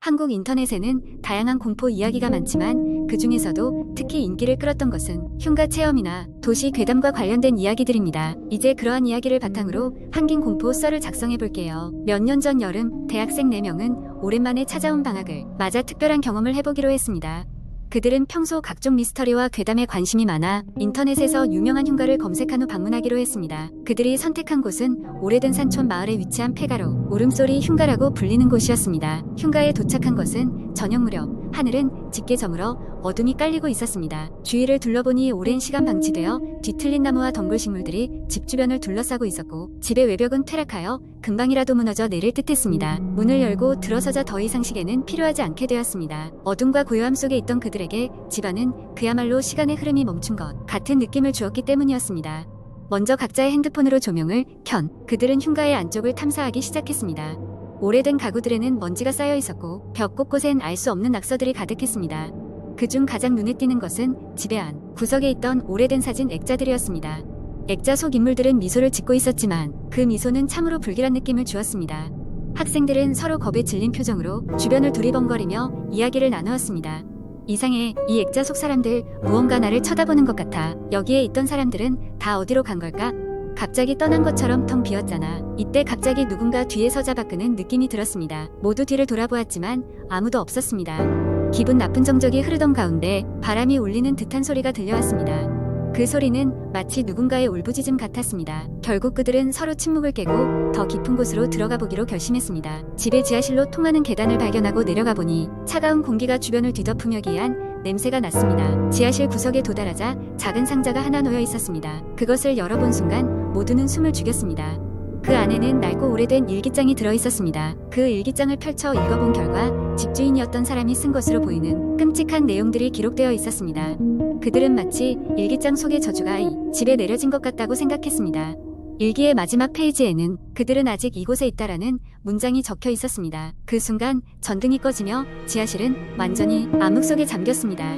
한국 인터넷에는 다양한 공포 이야기가 많지만 그 중에서도 특히 인기를 끌었던 것은 흉가 체험이나 도시 괴담과 관련된 이야기들입니다. 이제 그러한 이야기를 바탕으로 한긴 공포 썰을 작성해 볼게요. 몇 년 전 여름 대학생 4명은 오랜만에 찾아온 방학을 맞아 특별한 경험을 해보기로 했습니다. 그들은 평소 각종 미스터리와 괴담에 관심이 많아 인터넷에서 유명한 흉가를 검색한 후 방문하기로 했습니다. 그들이 선택한 곳은 오래된 산촌 마을에 위치한 폐가로 울음소리 흉가라고 불리는 곳이었습니다. 흉가에 도착한 것은 저녁 무렵 하늘은 짙게 저물어 어둠이 깔리고 있었습니다. 주위를 둘러보니 오랜 시간 방치되어 뒤틀린 나무와 덩굴식물들이 집 주변을 둘러싸고 있었고 집의 외벽은 퇴락하여 금방이라도 무너져 내릴 듯했습니다. 문을 열고 들어서자 더 이상 시계는 필요하지 않게 되었습니다. 어둠과 고요함 속에 있던 그들에게 집안은 그야말로 시간의 흐름이 멈춘 것 같은 느낌을 주었기 때문이었습니다. 먼저 각자의 핸드폰으로 조명을 켠 그들은 흉가의 안쪽을 탐사하기 시작했습니다. 오래된 가구들에는 먼지가 쌓여 있었고 벽 곳곳엔 알 수 없는 낙서들이 가득했습니다. 그중 가장 눈에 띄는 것은 집의 안 구석에 있던 오래된 사진 액자들이었습니다. 액자 속 인물들은 미소를 짓고 있었지만 그 미소는 참으로 불길한 느낌을 주었습니다. 학생들은 서로 겁에 질린 표정으로 주변을 두리번거리며 이야기를 나누었습니다. 이상해, 이 액자 속 사람들 무언가 나를 쳐다보는 것 같아. 여기에 있던 사람들은 다 어디로 간 걸까? 갑자기 떠난 것처럼 텅 비었잖아. 이때 갑자기 누군가 뒤에서 잡아끄는 느낌이 들었습니다. 모두 뒤를 돌아보았지만 아무도 없었습니다. 기분 나쁜 정적이 흐르던 가운데 바람이 울리는 듯한 소리가 들려왔습니다. 그 소리는 마치 누군가의 울부짖음 같았습니다. 결국 그들은 서로 침묵을 깨고 더 깊은 곳으로 들어가 보기로 결심했습니다. 집의 지하실로 통하는 계단을 발견하고 내려가 보니 차가운 공기가 주변을 뒤덮으며 기이한 냄새가 났습니다. 지하실 구석에 도달하자 작은 상자가 하나 놓여 있었습니다. 그것을 열어본 순간 모두는 숨을 죽였습니다. 그 안에는 낡고 오래된 일기장이 들어있었습니다. 그 일기장을 펼쳐 읽어본 결과 집주인이었던 사람이 쓴 것으로 보이는 끔찍한 내용들이 기록되어 있었습니다. 그들은 마치 일기장 속의 저주가 이 집에 내려진 것 같다고 생각했습니다. 일기의 마지막 페이지에는 그들은 아직 이곳에 있다라는 문장이 적혀 있었습니다. 그 순간 전등이 꺼지며 지하실은 완전히 암흑 속에 잠겼습니다.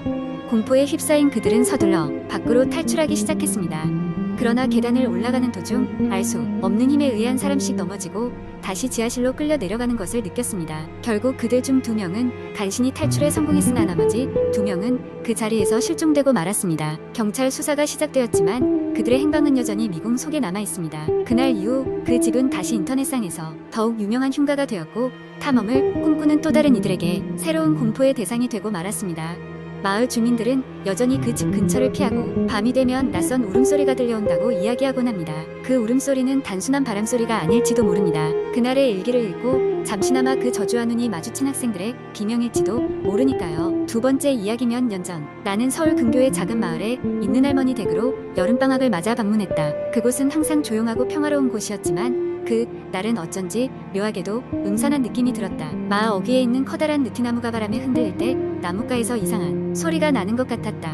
공포에 휩싸인 그들은 서둘러 밖으로 탈출하기 시작했습니다. 그러나 계단을 올라가는 도중 알 수 없는 힘에 의해 한 사람씩 넘어지고 다시 지하실로 끌려 내려가는 것을 느꼈습니다. 결국 그들 중 2명은 간신히 탈출에 성공했으나 나머지 2명은 그 자리에서 실종되고 말았습니다. 경찰 수사가 시작되었지만 그들의 행방은 여전히 미궁 속에 남아 있습니다. 그날 이후 그 집은 다시 인터넷상에서 더욱 유명한 흉가가 되었고 탐험을 꿈꾸는 또 다른 이들에게 새로운 공포의 대상이 되고 말았습니다. 마을 주민들은 여전히 그 집 근처를 피하고 밤이 되면 낯선 울음소리가 들려온다고 이야기하곤 합니다. 그 울음소리는 단순한 바람소리가 아닐지도 모릅니다. 그날의 일기를 읽고 잠시나마 그 저주와 눈이 마주친 학생들의 비명일지도 모르니까요. 두 번째 이야기 몇 년 전 나는 서울 근교의 작은 마을에 있는 할머니 댁으로 여름방학을 맞아 방문했다. 그곳은 항상 조용하고 평화로운 곳이었지만 그 날은 어쩐지 묘하게도 음산한 느낌이 들었다. 마을 어귀에 있는 커다란 느티나무가 바람에 흔들릴 때 나뭇가에서 이상한 소리가 나는 것 같았다.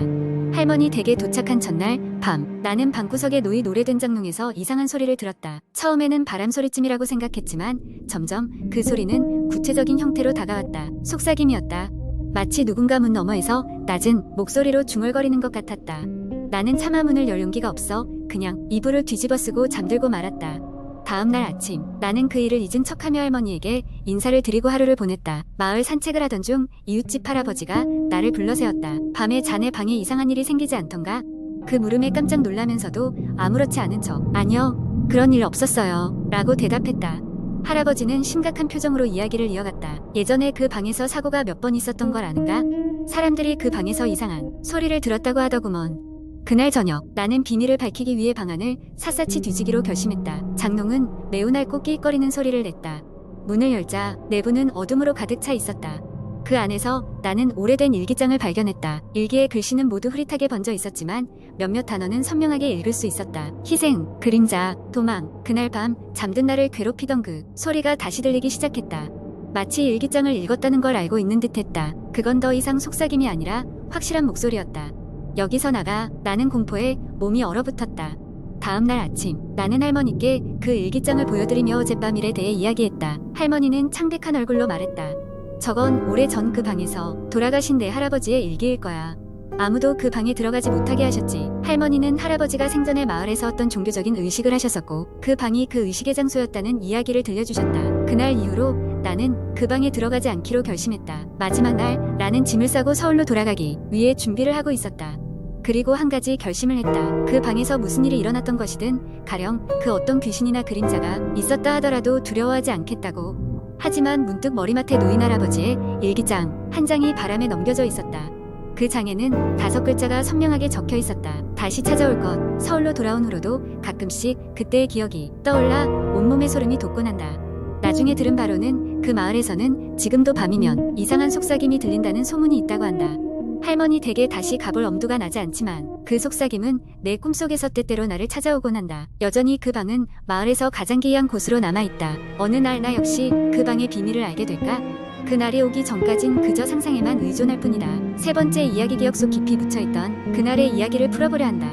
할머니 댁에 도착한 전날 밤 나는 방구석에 놓인 오래된 장롱에서 이상한 소리를 들었다. 처음에는 바람소리쯤이라고 생각했지만 점점 그 소리는 구체적인 형태로 다가왔다. 속삭임이었다. 마치 누군가 문 너머에서 낮은 목소리로 중얼거리는 것 같았다. 나는 차마 문을 열 용기가 없어 그냥 이불을 뒤집어 쓰고 잠들고 말았다. 다음 날 아침 나는 그 일을 잊은 척하며 할머니에게 인사를 드리고 하루를 보냈다. 마을 산책을 하던 중 이웃집 할아버지가 나를 불러세웠다. 밤에 자네 방에 이상한 일이 생기지 않던가? 그 물음에 깜짝 놀라면서도 아무렇지 않은 척 아니요, 그런 일 없었어요 라고 대답했다. 할아버지는 심각한 표정으로 이야기를 이어갔다. 예전에 그 방에서 사고가 몇 번 있었던 걸 아는가? 사람들이 그 방에서 이상한 소리를 들었다고 하더구먼. 그날 저녁 나는 비밀을 밝히기 위해 방안을 샅샅이 뒤지기로 결심했다. 장롱은 매우 낡고 낄거리는 소리를 냈다. 문을 열자 내부는 어둠으로 가득 차 있었다. 그 안에서 나는 오래된 일기장을 발견했다. 일기의 글씨는 모두 흐릿하게 번져 있었지만 몇몇 단어는 선명하게 읽을 수 있었다. 희생, 그림자, 도망. 그날 밤 잠든 나를 괴롭히던 그 소리가 다시 들리기 시작했다. 마치 일기장을 읽었다는 걸 알고 있는 듯했다. 그건 더 이상 속삭임이 아니라 확실한 목소리였다. 여기서 나가. 나는 공포에 몸이 얼어붙었다. 다음 날 아침 나는 할머니께 그 일기장을 보여드리며 어젯밤 일에 대해 이야기했다. 할머니는 창백한 얼굴로 말했다. 저건 오래전 그 방에서 돌아가신 내 할아버지의 일기일 거야. 아무도 그 방에 들어가지 못하게 하셨지. 할머니는 할아버지가 생전에 마을에서 어떤 종교적인 의식을 하셨었고 그 방이 그 의식의 장소였다는 이야기를 들려주셨다. 그날 이후로 나는 그 방에 들어가지 않기로 결심했다. 마지막 날 나는 짐을 싸고 서울로 돌아가기 위해 준비를 하고 있었다. 그리고 한 가지 결심을 했다. 그 방에서 무슨 일이 일어났던 것이든 가령 그 어떤 귀신이나 그림자가 있었다 하더라도 두려워하지 않겠다고. 하지만 문득 머리맡에 놓인 할아버지의 일기장 한 장이 바람에 넘겨져 있었다. 그 장에는 5글자가 선명하게 적혀 있었다. 다시 찾아올 것. 서울로 돌아온 후로도 가끔씩 그때의 기억이 떠올라 온몸에 소름이 돋곤한다. 나중에 들은 바로는 그 마을에서는 지금도 밤이면 이상한 속삭임이 들린다는 소문이 있다고 한다. 할머니 댁에 다시 가볼 엄두가 나지 않지만 그 속삭임은 내 꿈속에서 때때로 나를 찾아오곤 한다. 여전히 그 방은 마을에서 가장 기이한 곳으로 남아있다. 어느 날 나 역시 그 방의 비밀을 알게 될까? 그날이 오기 전까진 그저 상상에만 의존할 뿐이다. 세 번째 이야기 기억 속 깊이 묻혀있던 그날의 이야기를 풀어보려 한다.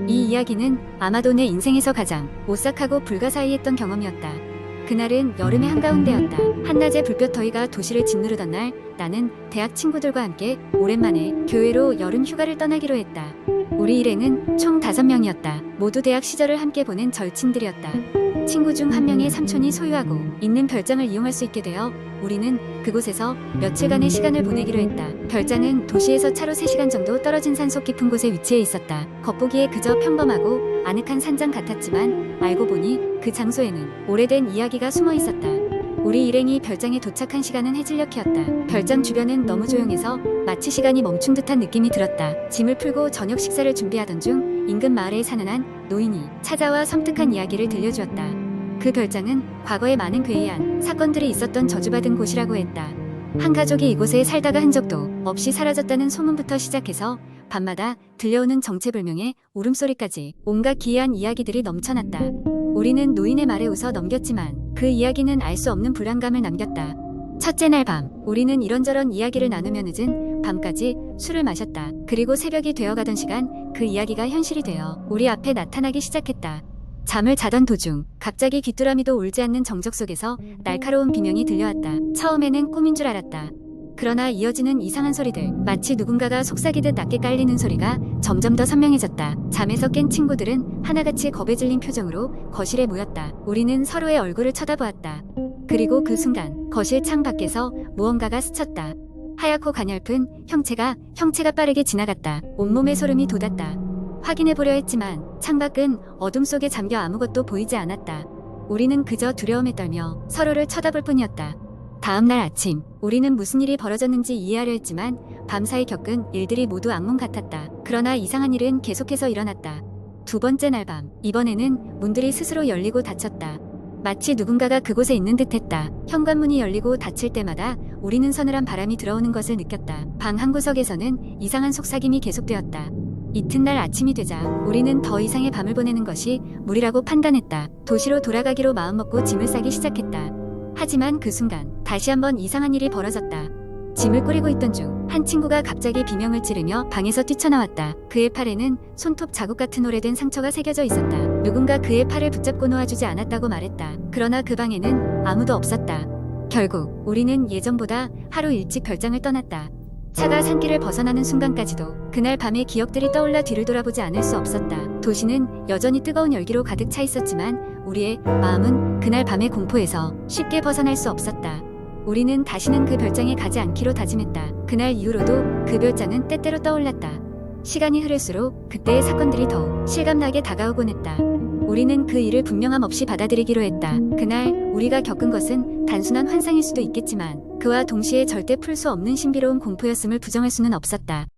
이 이야기는 아마도 내 인생에서 가장 오싹하고 불가사의했던 경험이었다. 그날은 여름의 한가운데였다. 한낮에 불볕더위가 도시를 짓누르던 날 나는 대학 친구들과 함께 오랜만에 교회로 여름 휴가를 떠나기로 했다. 우리 일행은 총 5명이었다. 모두 대학 시절을 함께 보낸 절친들이었다. 친구 중 한 명의 삼촌이 소유하고 있는 별장을 이용할 수 있게 되어 우리는 그곳에서 며칠간의 시간을 보내기로 했다. 별장은 도시에서 차로 3시간 정도 떨어진 산속 깊은 곳에 위치해 있었다. 겉보기에 그저 평범하고 아늑한 산장 같았지만 알고 보니 그 장소에는 오래된 이야기가 숨어 있었다. 우리 일행이 별장에 도착한 시간은 해질녘이었다. 별장 주변은 너무 조용해서 마치 시간이 멈춘 듯한 느낌이 들었다. 짐을 풀고 저녁 식사를 준비하던 중 인근 마을에 사는 한 노인이 찾아와 섬뜩한 이야기를 들려주었다. 그 별장은 과거에 많은 괴이한 사건들이 있었던 저주받은 곳이라고 했다. 한 가족이 이곳에 살다가 흔적도 없이 사라졌다는 소문부터 시작해서 밤마다 들려오는 정체불명의 울음소리까지 온갖 기이한 이야기들이 넘쳐났다. 우리는 노인의 말에 웃어 넘겼지만 그 이야기는 알 수 없는 불안감을 남겼다. 첫째 날 밤, 우리는 이런저런 이야기를 나누며 늦은 밤까지 술을 마셨다. 그리고 새벽이 되어가던 시간, 그 이야기가 현실이 되어 우리 앞에 나타나기 시작했다. 잠을 자던 도중 갑자기 귀뚜라미도 울지 않는 정적 속에서 날카로운 비명이 들려왔다. 처음에는 꿈인 줄 알았다. 그러나 이어지는 이상한 소리들, 마치 누군가가 속삭이듯 낮게 깔리는 소리가 점점 더 선명해졌다. 잠에서 깬 친구들은 하나같이 겁에 질린 표정으로 거실에 모였다. 우리는 서로의 얼굴을 쳐다보았다. 그리고 그 순간 거실 창 밖에서 무언가가 스쳤다. 하얗고 가냘픈 형체가 빠르게 지나갔다. 온몸에 소름이 돋았다. 확인해보려 했지만 창밖은 어둠 속에 잠겨 아무것도 보이지 않았다. 우리는 그저 두려움에 떨며 서로를 쳐다볼 뿐이었다. 다음 날 아침, 우리는 무슨 일이 벌어졌는지 이해하려 했지만 밤사이 겪은 일들이 모두 악몽 같았다. 그러나 이상한 일은 계속해서 일어났다. 두 번째 날 밤, 이번에는 문들이 스스로 열리고 닫혔다. 마치 누군가가 그곳에 있는 듯했다. 현관문이 열리고 닫힐 때마다 우리는 서늘한 바람이 들어오는 것을 느꼈다. 방 한 구석에서는 이상한 속삭임이 계속되었다. 이튿날 아침이 되자 우리는 더 이상의 밤을 보내는 것이 무리라고 판단했다. 도시로 돌아가기로 마음먹고 짐을 싸기 시작했다. 하지만 그 순간 다시 한번 이상한 일이 벌어졌다. 짐을 꾸리고 있던 중 한 친구가 갑자기 비명을 지르며 방에서 뛰쳐나왔다. 그의 팔에는 손톱 자국 같은 오래된 상처가 새겨져 있었다. 누군가 그의 팔을 붙잡고 놓아주지 않았다고 말했다. 그러나 그 방에는 아무도 없었다. 결국 우리는 예전보다 하루 일찍 별장을 떠났다. 차가 산길을 벗어나는 순간까지도 그날 밤의 기억들이 떠올라 뒤를 돌아보지 않을 수 없었다. 도시는 여전히 뜨거운 열기로 가득 차 있었지만 우리의 마음은 그날 밤의 공포에서 쉽게 벗어날 수 없었다. 우리는 다시는 그 별장에 가지 않기로 다짐했다. 그날 이후로도 그 별장은 때때로 떠올랐다. 시간이 흐를수록 그때의 사건들이 더욱 실감나게 다가오곤 했다. 우리는 그 일을 분명함 없이 받아들이기로 했다. 그날 우리가 겪은 것은 단순한 환상일 수도 있겠지만 그와 동시에 절대 풀 수 없는 신비로운 공포였음을 부정할 수는 없었다.